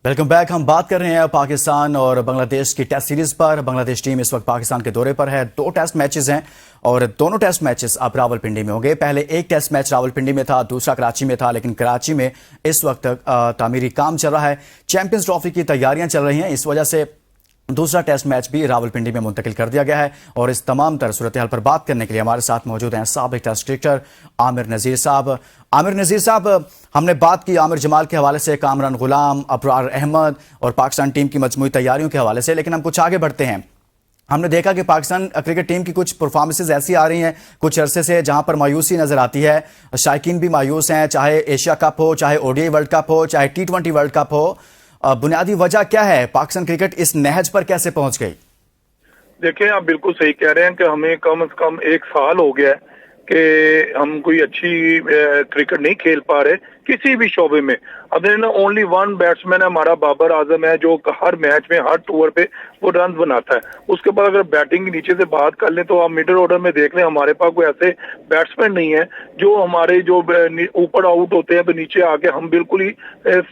Welcome back. हम बात कर रहे हैं पाकिस्तान और बांग्लादेश की टेस्ट सीरीज पर। बांग्लादेश टीम इस वक्त पाकिस्तान के दौरे पर है। 2 टेस्ट मैचेस हैं और दोनों टेस्ट मैचेस अब रावलपिंडी में होंगे। पहले एक टेस्ट मैच रावलपिंडी में था, दूसरा कराची में था, लेकिन कराची में इस वक्त तामीरी काम चल रहा है। चैंपियंस ट्रॉफी की तैयारियां चल रही हैं, इस वजह से दूसरा टेस्ट मैच भी रावलपिंडी में मुंतकिल कर दिया गया है। और इस तमाम तरह सूरत हाल पर बात करने के लिए हमारे साथ मौजूद हैं साबिक टेस्ट क्रिकेटर आमिर नज़ीर साहब। आमिर नज़ीर साहब, हमने बात की आमिर जमाल के हवाले से, कामरान गुलाम, अबरार अहमद और पाकिस्तान टीम की मजमूई तैयारियों के हवाले से, लेकिन हम कुछ आगे बढ़ते हैं। हमने देखा कि पाकिस्तान क्रिकेट टीम की कुछ परफॉर्मेंसेज ऐसी आ रही हैं कुछ अरसे से जहां पर मायूसी नजर आती है। शायकीन भी मायूस हैं, चाहे एशिया कप हो, चाहे ओडीआई वर्ल्ड कप हो, चाहे T20 वर्ल्ड कप हो। बुनियादी वजह क्या है? पाकिस्तान क्रिकेट इस नहज पर कैसे पहुंच गई? देखिए, आप बिल्कुल सही कह रहे हैं कि हमें कम से कम 1 साल हो गया है कि हम कोई अच्छी क्रिकेट नहीं खेल पा रहे किसी भी शोबे में। अब ओनली वन बैट्समैन है हमारा, बाबर आजम है, जो हर मैच में हर टूर पे वो रन बनाता है। उसके बाद अगर बैटिंग नीचे से बात कर लें तो आप मिडिल ऑर्डर में देख लें, हमारे पास कोई ऐसे बैट्समैन नहीं है जो हमारे जो ऊपर आउट होते हैं तो नीचे आके हम बिल्कुल ही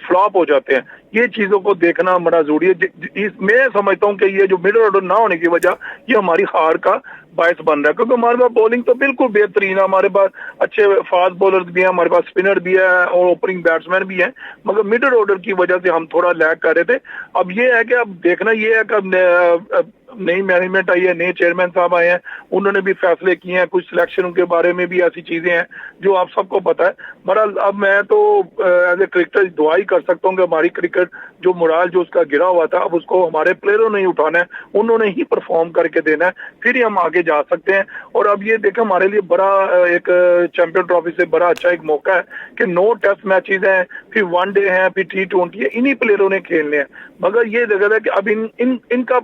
फ्लॉप हो जाते हैं। ये चीजों को देखना बड़ा जरूरी है। मैं समझता हूँ कि ये जो मिडिल ऑर्डर ना होने की वजह ये हमारी हार का बायस बन रहा है, क्योंकि हमारे पास बॉलिंग तो बिल्कुल बेहतरीन है, हमारे पास अच्छे फास्ट बॉलर भी हैं, हमारे पास स्पिनर भी है और ओपनिंग बैट्समैन भी हैं, मगर मिडिल ऑर्डर की वजह से हम थोड़ा लैग कर रहे थे। अब ये है कि अब देखना ये है कि नई मैनेजमेंट आई है, नए चेयरमैन साहब आए हैं, उन्होंने भी फैसले किए हैं, कुछ सिलेक्शन के बारे में भी ऐसी चीजें हैं जो आप सबको पता है। बहरहाल अब मैं तो एज ए क्रिकेटर दुआ ही कर सकता हूँ कि हमारी क्रिकेट जो मोराल जो उसका गिरा हुआ था, अब उसको हमारे प्लेयरों ने ही उठाना है, उन्होंने ही परफॉर्म करके देना है, फिर ही हम आगे जा सकते हैं। और अब ये देखें, हमारे लिए बड़ा एक चैंपियन ट्रॉफी से बड़ा अच्छा एक मौका है कि 9 टेस्ट मैचेस हैं, फिर वनडे हैं, फिर T20 है, इन्हीं प्लेयरों ने खेलने हैं। मगर ये देखा है कि अब इनका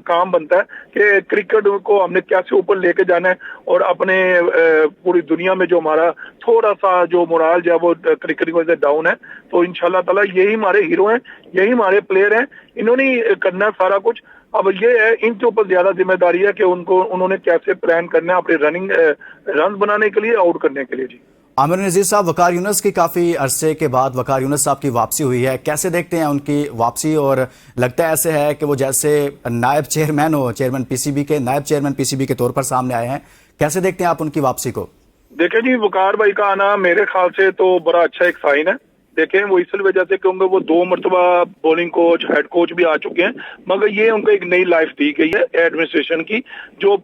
काम बनता है कि क्रिकेट को हमने कैसे ऊपर लेके जाना है और अपने पूरी दुनिया में जो हमारा थोड़ा सा जो मोराल जो है वो क्रिकेट की वजह से डाउन है, तो इंशाल्लाह ताला यही हमारे हीरो हैं, यही हमारे प्लेयर हैं, इन्होंने करना सारा कुछ। अब ये है, इनके ऊपर ज्यादा जिम्मेदारी है कि उन्होंने कैसे प्लान करना है अपने रन बनाने के लिए, आउट करने के लिए। जी आमिर नज़ीर साहब, वकार यूनुस की काफी अरसे के बाद वकार यूनुस साहब की वापसी हुई है, कैसे देखते हैं उनकी वापसी? और लगता है ऐसे है कि वो जैसे नायब चेयरमैन हो, चेयरमैन पीसीबी के, नायब चेयरमैन पीसीबी के तौर पर सामने आए हैं। कैसे देखते हैं आप उनकी वापसी को? देखें जी, वकार भाई का आना मेरे ख्याल से तो बड़ा अच्छा एक साइन है। देखें, वो इस वजह से क्योंकि वो 2 मरतबा बॉलिंग कोच, हेड कोच भी आ चुके हैं, मगर ये उनको एक नई लाइफ दी गई है एडमिनिस्ट्रेशन की, जो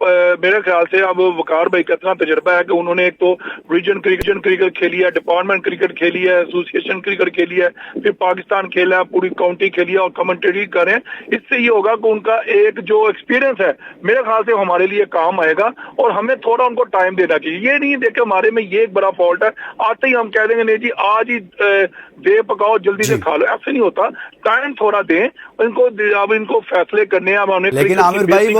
मेरे ख्याल से अब वकार भाई का इतना तजर्बा है कि उन्होंने एक तो रीजन क्रिकेट खेली है, डिपार्टमेंट क्रिकेट खेली है, एसोसिएशन क्रिकेट खेली है, फिर पाकिस्तान खेला है, पूरी काउंटी खेली है और कमेंट्री करें। इससे ये होगा कि उनका एक जो एक्सपीरियंस है मेरे ख्याल से हमारे लिए काम आएगा और हमें थोड़ा उनको टाइम देना चाहिए। ये नहीं देखे हमारे में ये एक बड़ा फॉल्ट है, आते ही हम कह देंगे नहीं जी आज ही दे पकाओ जल्दी से खा लो, ऐसे नहीं होता। टाइम थोड़ा दें इनको, अब इनको फैसले करने हैं। लेकिन आमिर भाई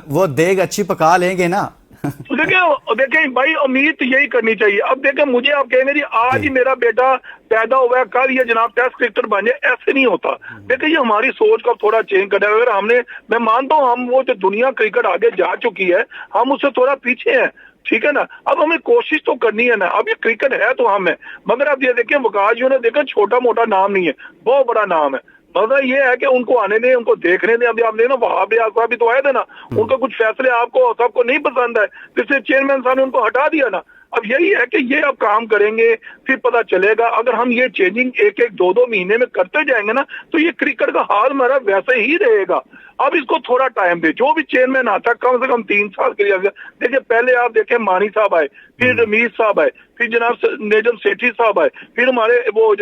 वो देग अच्छी पका लेंगे ना? तो देखिए भाई, उम्मीद तो यही करनी चाहिए। अब देखें, मुझे आप कहेंगे जी आज ही मेरा बेटा पैदा हुआ है, कल ये जनाब टेस्ट क्रिकेटर बन जाए, ऐसे नहीं होता। देखिए, ये हमारी सोच का थोड़ा चेंज करना है। अगर मैं मानता हूँ हम वो जो दुनिया क्रिकेट आगे जा चुकी है, हम उससे थोड़ा पीछे हैं, ठीक है ना। अब हमें कोशिश तो करनी है ना, अब ये क्रिकेट है तो हम है, मगर अब ये देखें वकार जी ने देखा छोटा मोटा नाम नहीं है, बहुत बड़ा नाम है। मगर ये है कि उनको आने दें, उनको देखने दें। अभी आप देखना वहाब रियाज साहब भी तो आए थे ना, उनको कुछ फैसले आपको सबको नहीं पसंद है, जिससे चेयरमैन साहब ने उनको हटा दिया ना। अब यही है कि ये अब काम करेंगे, फिर पता चलेगा। अगर हम ये चेंजिंग 1-2 महीने में करते जाएंगे ना, तो ये क्रिकेट का हाल हमारा वैसे ही रहेगा। अब इसको थोड़ा टाइम दे, जो भी चेयरमैन आता है कम से कम 3 साल के लिए। देखिए, पहले आप देखें मानी साहब आए, फिर रमीज साहब आए, फिर जनाब नेजम सेठी साहब आए, फिर हमारे वो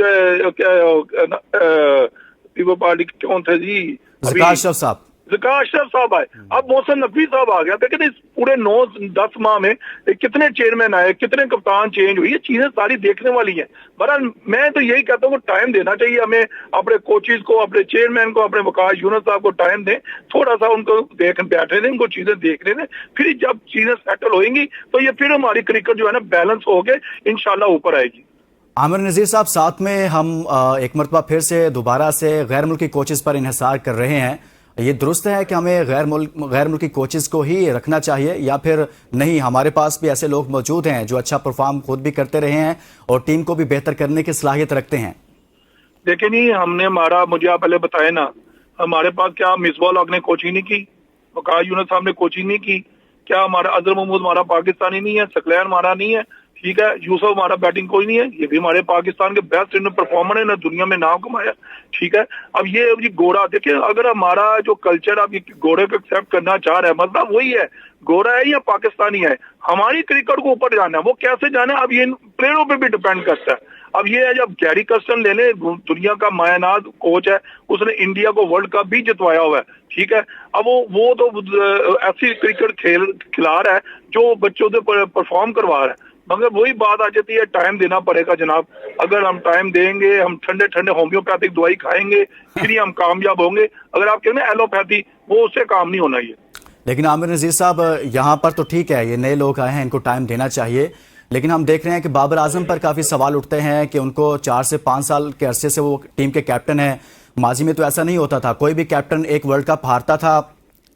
जो पार्टी कौन थे जी, ज़कात अशरफ साहब आए, अब मोहसिन नकवी साहब आ गया। देखिए, इस पूरे 9-10 माह में कितने चेयरमैन आए, कितने कप्तान चेंज हुई, ये चीजें सारी देखने वाली हैं। बहरहाल मैं तो यही कहता हूँ टाइम देना चाहिए हमें, अपने कोचेज को, अपने चेयरमैन को, अपने वकार यूनुस साहब को टाइम दें, थोड़ा सा उनको बैठने दें, उनको चीजें देखने दें, फिर जब चीजें सेटल होंगी तो ये फिर हमारी क्रिकेट जो है ना बैलेंस होके इंशाल्लाह ऊपर आएगी। आमिर नज़ीर साहब, साथ में हम एक मरतबा फिर से दोबारा से गैर मुल्की कोचेस पर इन्हिसार कर रहे हैं। ये दुरुस्त है कि हमें गैर मुल्की कोचेस को ही रखना चाहिए, या फिर नहीं हमारे पास भी ऐसे लोग मौजूद हैं जो अच्छा परफॉर्म खुद भी करते रहे हैं और टीम को भी बेहतर करने की सलाहियत रखते हैं? देखे नहीं, हमने हमारा, मुझे आप पहले बताए ना, हमारे पास क्या मिसबाह हक ने कोचिंग नहीं की, वकार यूनुस साहब ने कोचिंग नहीं की, क्या हमारा अजहर महमूद हमारा पाकिस्तानी नहीं है, सकलैन हमारा नहीं है, ठीक है, यूसुफ हमारा बैटिंग कोई नहीं है, ये भी हमारे पाकिस्तान के बेस्ट इंडियन परफॉर्मर है ना, दुनिया में नाम कमाया, ठीक है। अब ये गोरा देखिए, अगर हमारा जो कल्चर आप गोरे को एक्सेप्ट करना चाह रहे हैं, मतलब वही है, गोरा है या पाकिस्तानी है, हमारी क्रिकेट को ऊपर जाना है, वो कैसे जाना है अब ये प्लेयरों पे भी डिपेंड करता है। अब ये है, जब गैरी कर्स्टन ले ले, दुनिया का मायनाज कोच है, उसने इंडिया को वर्ल्ड कप भी जितवाया हुआ है, ठीक है। अब वो तो ऐसी क्रिकेट खिला रहा है जो बच्चों से परफॉर्म करवा रहा है, मगर वही बात आ जाती है, टाइम देना पड़ेगा जनाब। अगर हम टाइम देंगे, हम ठंडे ठंडे होम्योपैथिक दवाई खाएंगे, फिर ही हम कामयाब होंगे। अगर आप कहें ना एलोपैथी, वो उससे काम नहीं होना। ये लेकिन आमिर नजीर साहब, यहाँ पर तो ठीक है, ये नए लोग आए हैं, इनको टाइम देना चाहिए, लेकिन हम देख रहे हैं कि बाबर आजम पर काफी सवाल उठते हैं कि उनको 4 से 5 साल के अरसे से वो टीम के कैप्टन है। माजी में तो ऐसा नहीं होता था, कोई भी कैप्टन एक वर्ल्ड कप हारता था,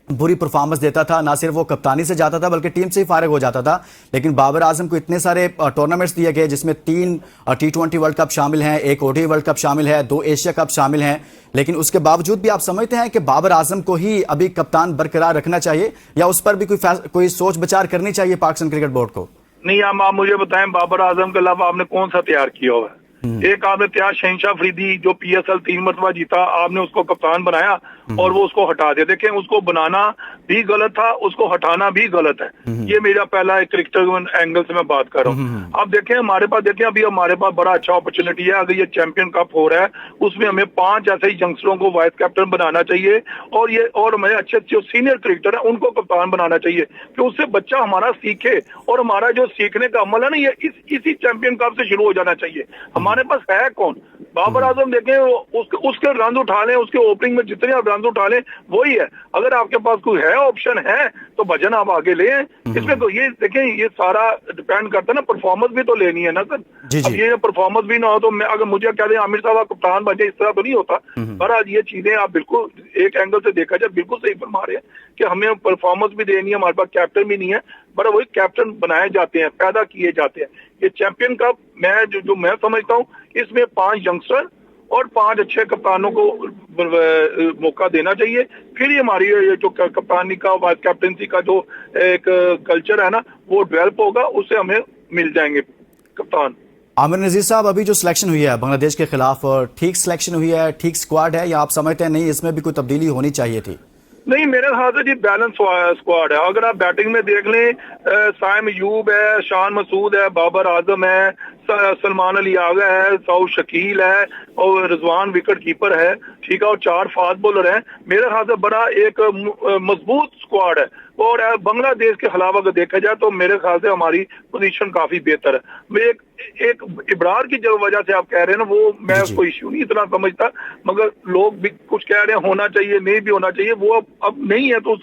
बुरी परफॉर्मेंस देता था, ना सिर्फ वो कप्तानी से जाता था बल्कि टीम से ही फारिग हो जाता था। लेकिन बाबर आजम को इतने सारे टूर्नामेंट्स दिए गए जिसमें 3 T20 वर्ल्ड कप शामिल हैं, 1 ODI वर्ल्ड कप शामिल है, 2 एशिया कप शामिल हैं, लेकिन उसके बावजूद भी आप समझते हैं कि बाबर आजम को ही अभी कप्तान बरकरार रखना चाहिए, या उस पर भी कोई सोच विचार करनी चाहिए पाकिस्तान क्रिकेट बोर्ड को? नहीं, आप मुझे बताएं, बाबर आजम के अलावा आपने कौन सा तैयार किया हुआ है? एक आपने तैयार शहनशाह अफरीदी जो PSL 3 मरतबा जीता, आपने उसको कप्तान बनाया और वो उसको हटा दिया। देखें, उसको बनाना भी गलत था, उसको हटाना भी गलत है। ये मेरा पहला एक क्रिकेटर एंगल से मैं बात कर रहा हूँ। अब देखें, हमारे पास देखें, अभी हमारे पास बड़ा अच्छा अपॉर्चुनिटी है। अगर ये चैंपियन कप हो रहा है, उसमें हमें 5 ऐसे ही यंगस्टरों को वाइस कैप्टन बनाना चाहिए, और हमें अच्छे अच्छे सीनियर क्रिकेटर है उनको कप्तान बनाना चाहिए, कि उससे बच्चा हमारा सीखे, और हमारा जो सीखने का अमल है ना, ये इसी चैंपियन कप से शुरू हो जाना चाहिए। हमारे पास है कौन? बाबर आजम देखें, उसके रन उठा लें, उसके ओपनिंग में जितने आप रन उठा लें वही है। अगर आपके पास कोई है, ऑप्शन है, तो भजन आप आगे लें। इसमें तो ये देखें, ये सारा डिपेंड करता है ना, परफॉर्मेंस भी तो लेनी है ना सर। अब ये परफॉर्मेंस भी ना हो तो मैं, अगर मुझे कह दें आमिर साहब आप कप्तान बन जाए, इस तरह तो नहीं होता। पर आज ये चीजें आप बिल्कुल एक एंगल से देखा जाए बिल्कुल सही फरमा रहे हैं कि हमें परफॉर्मेंस भी देनी है, हमारे पास कैप्टन भी नहीं है, पर वही कैप्टन बनाए जाते हैं, पैदा किए जाते हैं। ये चैंपियन कप मैं जो मैं समझता हूँ, इसमें 5 यंगस्टर और 5 अच्छे कप्तानों को मौका देना चाहिए, फिर ही हमारी ये जो कप्तानी का, वाइस कैप्टनसी का जो एक कल्चर है ना, वो डेवलप होगा, उससे हमें मिल जाएंगे कप्तान। आमिर नजीर साहब, अभी जो सिलेक्शन हुई है बांग्लादेश के खिलाफ, ठीक सिलेक्शन हुई है, ठीक स्क्वाड है, या आप समझते हैं नहीं इसमें भी कोई तब्दीली होनी चाहिए थी? नहीं, मेरे ख्याल से जी बैलेंस स्क्वाड है। अगर आप बैटिंग में देख लें, साइम अयूब है, शान मसूद है, बाबर आजम है, सलमान अली आगा है, सऊद शकील है, और रिजवान विकेट कीपर है, ठीक है, और 4 फास्ट बॉलर हैं। मेरे ख्याल से बड़ा एक मजबूत स्क्वाड है। और बांग्लादेश के खिलाफ अगर देखा जाए तो मेरे ख्याल से हमारी पोजीशन काफी बेहतर है। मैं एक इब्रार की जो वजह से आप कह रहे हैं ना, वो मैं उसको इश्यू नहीं इतना समझता, मगर लोग भी कुछ कह रहे हैं होना चाहिए, नहीं भी होना चाहिए, वो अब नहीं है, तो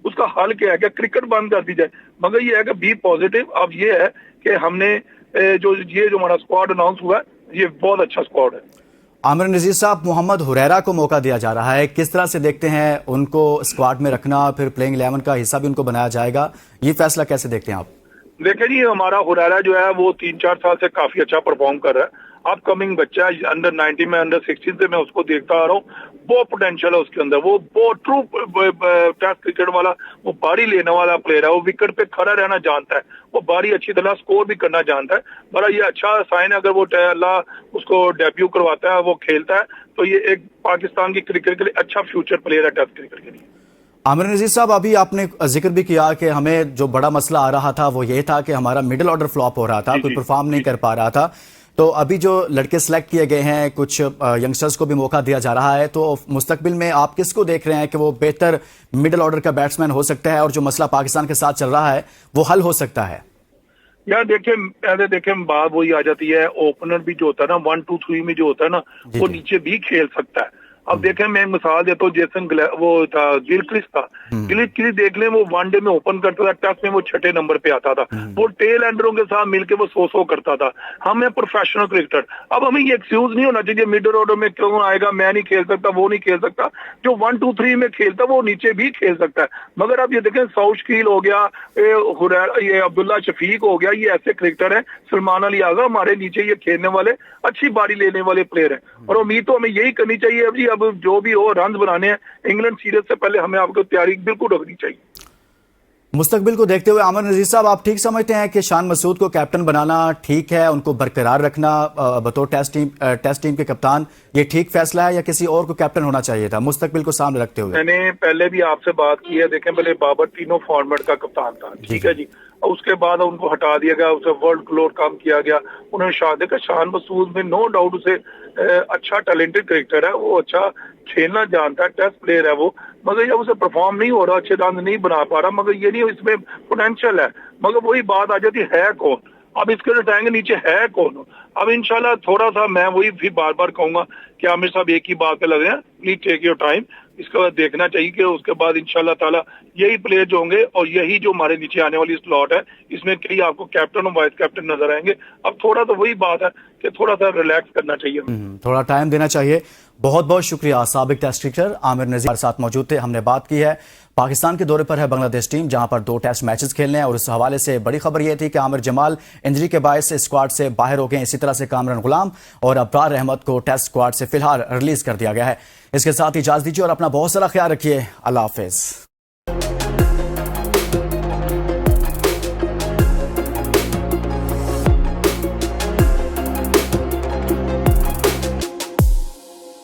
उसका हल क्या है? क्या क्रिकेट बंद कर दी जाए? मगर ये है कि बी पॉजिटिव। अब ये है कि हमने जो हमारा स्क्वाड अनाउंस हुआ है, ये बहुत अच्छा स्क्वाड है। आमिर नजीर साहब, मोहम्मद हुरैरा को मौका दिया जा रहा है, किस तरह से देखते हैं उनको स्क्वाड में रखना, फिर प्लेइंग 11 का हिस्सा भी उनको बनाया जाएगा, ये फैसला कैसे देखते हैं आप? देखिए जी, हमारा हुरैरा जो है वो 3-4 साल से काफी अच्छा परफॉर्म कर रहा है। अपकमिंग बच्चा है, अंडर 19 में, अंडर 16 से मैं उसको देखता आ रहा हूँ, बहुत पोटेंशियल है उसके अंदर। वो बहुत ट्रू टेस्ट क्रिकेट वाला, वो बारी लेने वाला प्लेयर है, वो विकेट पे खड़ा रहना जानता है, वो बारी अच्छी तरह स्कोर भी करना जानता है। बड़ा ये अच्छा साइन है, अगर वो अल्लाह उसको डेब्यू करवाता है, वो खेलता है, तो ये एक पाकिस्तान की क्रिकेट के लिए अच्छा फ्यूचर प्लेयर है टेस्ट क्रिकेट के लिए। आमिर नजीर साहब, अभी आपने जिक्र भी किया कि हमें जो बड़ा मसला आ रहा था वो ये था कि हमारा मिडिल ऑर्डर फ्लॉप हो रहा था, कोई परफॉर्म नहीं कर पा रहा था। तो अभी जो लड़के सिलेक्ट किए गए हैं, कुछ यंगस्टर्स को भी मौका दिया जा रहा है, तो मुस्तकबिल में आप किसको देख रहे हैं कि वो बेहतर मिडिल ऑर्डर का बैट्समैन हो सकता है और जो मसला पाकिस्तान के साथ चल रहा है वो हल हो सकता है? यार देखें बात वही आ जाती है, ओपनर भी जो होता है ना, 1-2-3 में जो होता है ना, वो नीचे भी खेल सकता है। अब देखें, मैं मिसाल देता हूँ, जेसन वो था गिलक्रिस्ट था, क्लिक देख लें, वो वनडे में ओपन करता था, टेस्ट में वो 6 नंबर पे आता था, वो टेल एंडरों के साथ मिलके वो 100 करता था। हम है प्रोफेशनल क्रिकेटर। अब हमें ये एक्सक्यूज नहीं होना चाहिए मिडिल ऑर्डर में क्यों आएगा, मैं नहीं खेल सकता, वो नहीं खेल सकता। जो 1, 2, 3 में खेलता वो नीचे भी खेल सकता है। मगर अब ये देखें, साउथ शकील हो गया, ये अब्दुल्ला शफीक हो गया, ये ऐसे क्रिकेटर हैं, सलमान अली आगा हमारे नीचे ये खेलने वाले अच्छी बारी लेने वाले प्लेयर हैं। और उम्मीद तो हमें यही करनी चाहिए अब जी, अब जो भी हो रन बनाने हैं, इंग्लैंड सीरीज से पहले हमें आपको तैयारी बिल्कुल रखनी चाहिए। मुस्तकबिल को देखते हुए आमिर नजीर साहब, आप ठीक समझते हैं कि शान मसूद को कैप्टन बनाना ठीक है, उनको बरकरार रखना बतौर टेस्ट टीम के कप्तान, ये ठीक फैसला है या किसी और को कैप्टन होना चाहिए था, मुस्तकबिल को सामने रखते हुए? मैंने पहले भी आपसे बात की है, देखें पहले बाबर तीनों फॉर्मेट का कप्तान था, ठीक है जी, और उसके बाद उनको हटा दिया गया, उसे वर्ल्ड क्लोर कम किया गया। उन्होंने देखा शान मसूद में नो डाउट उसे अच्छा टैलेंटेड क्रिकेटर है, वो अच्छा खेलना जानता है, टेस्ट प्लेयर है वो, मगर जब उसे परफॉर्म नहीं हो रहा, अच्छे रन नहीं बना पा रहा, मगर ये नहीं इसमें पोटेंशियल है, मगर वही बात आ जाती है कौन, अब इसके टाइम के नीचे है कौन। अब इंशाल्लाह थोड़ा सा मैं वही भी बार बार कहूंगा कि आमिर साहब एक ही बात पे लगे हैं, प्लीज टेक योर टाइम, इसके बाद देखना चाहिए कि उसके बाद इंशाल्लाह ताला यही प्लेयर जो होंगे और यही जो हमारे नीचे आने वाली स्लॉट है, इसमें कई आपको कैप्टन और वाइस कैप्टन नजर आएंगे। अब थोड़ा तो वही बात है कि थोड़ा सा रिलैक्स करना चाहिए, थोड़ा टाइम देना चाहिए। बहुत बहुत शुक्रिया। साबिक टेस्ट क्रिकेटर आमिर नजीर हमारे साथ मौजूद थे। हमने बात की है पाकिस्तान के दौरे पर है बांग्लादेश टीम, जहां पर 2 टेस्ट मैचेस खेलने हैं, और इस हवाले से बड़ी खबर यह थी कि आमिर जमाल इंजरी के बायस से स्क्वाड से बाहर हो गए। इसी तरह से कामरान गुलाम और अब्रार अहमद को टेस्ट स्क्वाड से फिलहाल रिलीज कर दिया गया है। इसके साथ ही इजाजत दीजिए और अपना बहुत सारा ख्याल रखिए। अल्लाह हाफिज।